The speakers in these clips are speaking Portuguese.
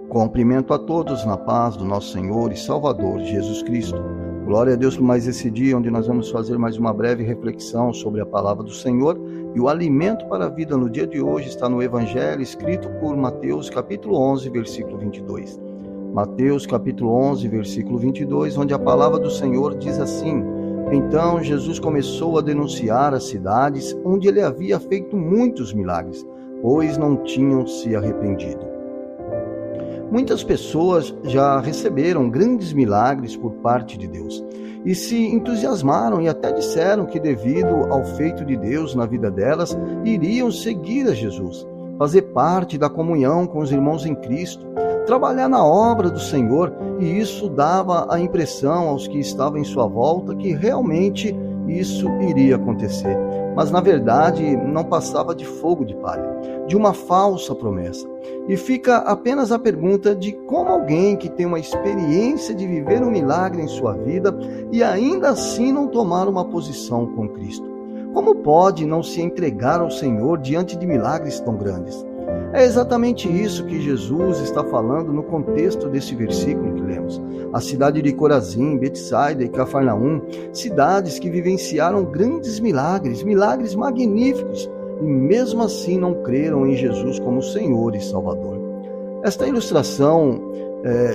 Cumprimento a todos na paz do nosso Senhor e Salvador Jesus Cristo. Glória a Deus por mais esse dia, onde nós vamos fazer mais uma breve reflexão sobre a palavra do Senhor. E o alimento para a vida no dia de hoje está no Evangelho escrito por Mateus, capítulo 11, versículo 22. Mateus, capítulo 11, versículo 22, onde a palavra do Senhor diz assim: Então Jesus começou a denunciar as cidades onde ele havia feito muitos milagres, pois não tinham se arrependido. Muitas pessoas já receberam grandes milagres por parte de Deus e se entusiasmaram e até disseram que, devido ao feito de Deus na vida delas, iriam seguir a Jesus, fazer parte da comunhão com os irmãos em Cristo, trabalhar na obra do Senhor, e isso dava a impressão aos que estavam em sua volta que realmente isso iria acontecer. Mas na verdade não passava de fogo de palha, de uma falsa promessa. E fica apenas a pergunta de como alguém que tem uma experiência de viver um milagre em sua vida e ainda assim não tomar uma posição com Cristo. Como pode não se entregar ao Senhor diante de milagres tão grandes? É exatamente isso que Jesus está falando no contexto desse versículo que lemos. A cidade de Corazim, Betsaida e Cafarnaum, cidades que vivenciaram grandes milagres, milagres magníficos, e mesmo assim não creram em Jesus como Senhor e Salvador. Esta ilustração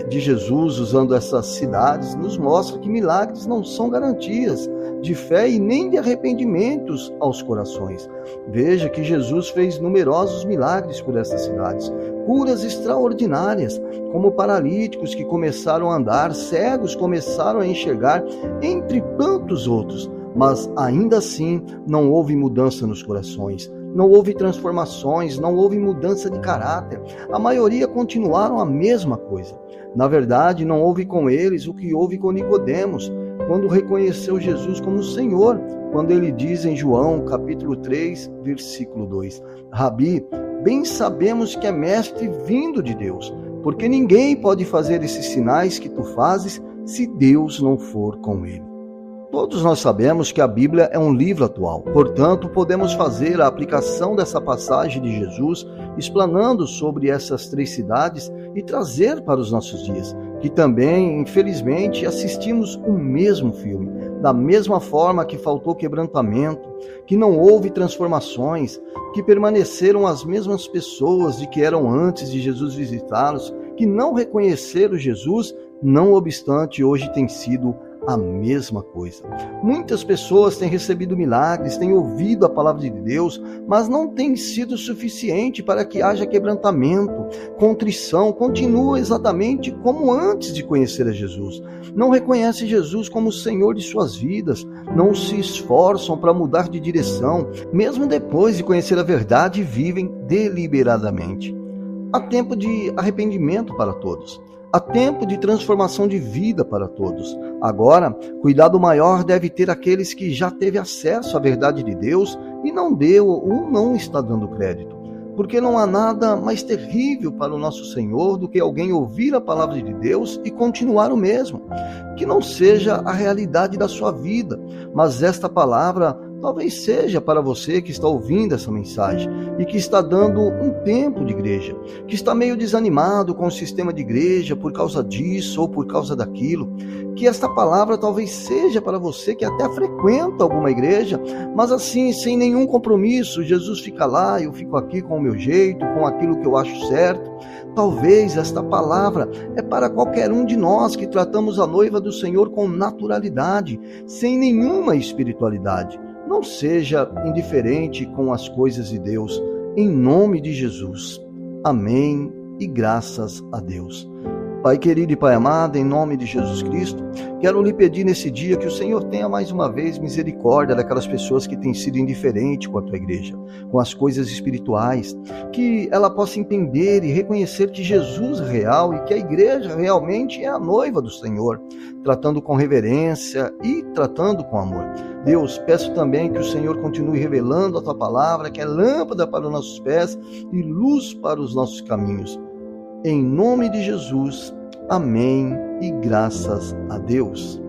de Jesus usando essas cidades nos mostra que milagres não são garantias de fé e nem de arrependimentos aos corações. Veja que Jesus fez numerosos milagres por essas cidades, curas extraordinárias, como paralíticos que começaram a andar, cegos começaram a enxergar, entre tantos outros. Mas ainda assim não houve mudança nos corações, não houve transformações, não houve mudança de caráter. A maioria continuaram a mesma coisa. Na verdade, não houve com eles o que houve com Nicodemos, quando reconheceu Jesus como Senhor, quando ele diz em João, capítulo 3, versículo 2, Rabi, bem sabemos que é mestre vindo de Deus, porque ninguém pode fazer esses sinais que tu fazes se Deus não for com ele. Todos nós sabemos que a Bíblia é um livro atual, portanto, podemos fazer a aplicação dessa passagem de Jesus, explanando sobre essas três cidades e trazer para os nossos dias, que também, infelizmente, assistimos o mesmo filme, da mesma forma que faltou quebrantamento, que não houve transformações, que permaneceram as mesmas pessoas de que eram antes de Jesus visitá-los, que não reconheceram Jesus, não obstante, hoje tem sido a mesma coisa. Muitas pessoas têm recebido milagres, têm ouvido a palavra de Deus, mas não tem sido suficiente para que haja quebrantamento, contrição, continua exatamente como antes de conhecer a Jesus. Não reconhece Jesus como Senhor de suas vidas, não se esforçam para mudar de direção, mesmo depois de conhecer a verdade, vivem deliberadamente. Há tempo de arrependimento para todos. Há tempo de transformação de vida para todos. Agora, cuidado maior deve ter aqueles que já teve acesso à verdade de Deus e não deu ou não está dando crédito. Porque não há nada mais terrível para o nosso Senhor do que alguém ouvir a palavra de Deus e continuar o mesmo. Que não seja a realidade da sua vida, mas esta palavra talvez seja para você que está ouvindo essa mensagem e que está dando um tempo de igreja, que está meio desanimado com o sistema de igreja por causa disso ou por causa daquilo. Que esta palavra talvez seja para você que até frequenta alguma igreja, mas assim, sem nenhum compromisso. Jesus fica lá, eu fico aqui com o meu jeito, com aquilo que eu acho certo. Talvez esta palavra é para qualquer um de nós que tratamos a noiva do Senhor com naturalidade, sem nenhuma espiritualidade. Não seja indiferente com as coisas de Deus, em nome de Jesus. Amém e graças a Deus. Pai querido e Pai amado, em nome de Jesus Cristo, quero lhe pedir nesse dia que o Senhor tenha mais uma vez misericórdia daquelas pessoas que têm sido indiferentes com a tua igreja, com as coisas espirituais, que ela possa entender e reconhecer que Jesus é real e que a igreja realmente é a noiva do Senhor, tratando com reverência e tratando com amor. Deus, peço também que o Senhor continue revelando a tua palavra, que é lâmpada para os nossos pés e luz para os nossos caminhos. Em nome de Jesus, amém e graças a Deus.